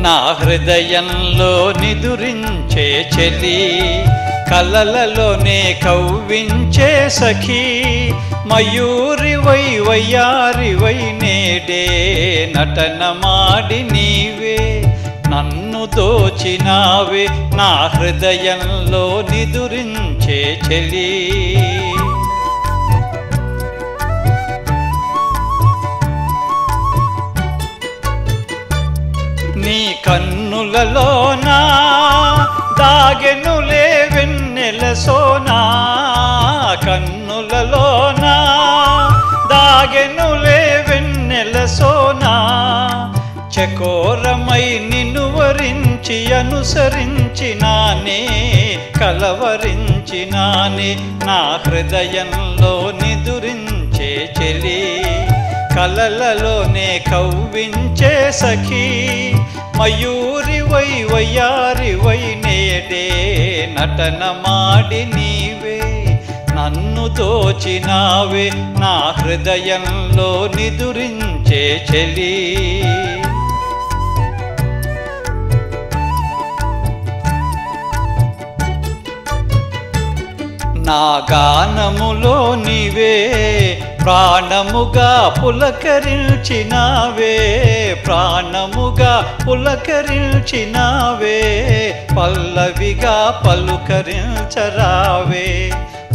నా హృదయంలో నిదురించే చెలి కలలలోనే కవ్వించే సఖీ మయూరివై వయ్యారివై నేడే నటన మాడి నీవే నన్ను దోచినావే నా హృదయంలో నిదురించే చెలి నీ కన్నులలోనా దాగెనులే వెన్నెల సోనా కన్నులలోనా దాగెనులే వెన్నెల సోనా చకోరమై నిన్ను వరించి అనుసరించినానే కలవరించినానే నా హృదయంలో నిదురించే చెలి కలలలోనే కవ్వించే సఖీ మయూరివై వయ్యారివై నేడే నటన మాడి నీవే నన్ను దోచినావే నా హృదయంలో నిదురించే చెలి నా గానములో నీవే ప్రాణముగా పులకరించినావే ప్రాణముగా పులకరించినావే పల్లవిగా పలుకరించరావే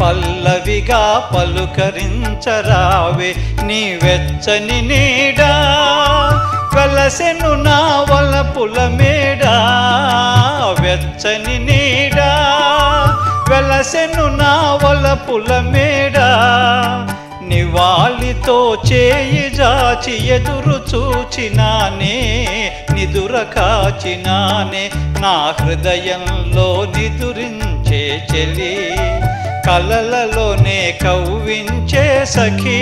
పల్లవిగా పలుకరించరావే నీ వెచ్చని నీడా వెలసెను నా వలపుల మేడా వెచ్చని నీడా వెలసెను నా వలపుల మేడా నివాళితో చేయి జాచి ఎదురు చూచినానే నిదుర కాచినానే నా హృదయంలో నిదురించే చెలి కలలలోనే కవ్వించే సఖీ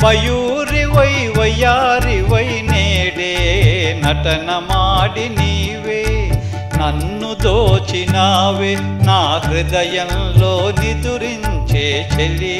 మయూరివై వయ్యారివై నేడే నటన మాడి నీవే నన్ను దోచినావే నా హృదయంలో నిదురించే చెలి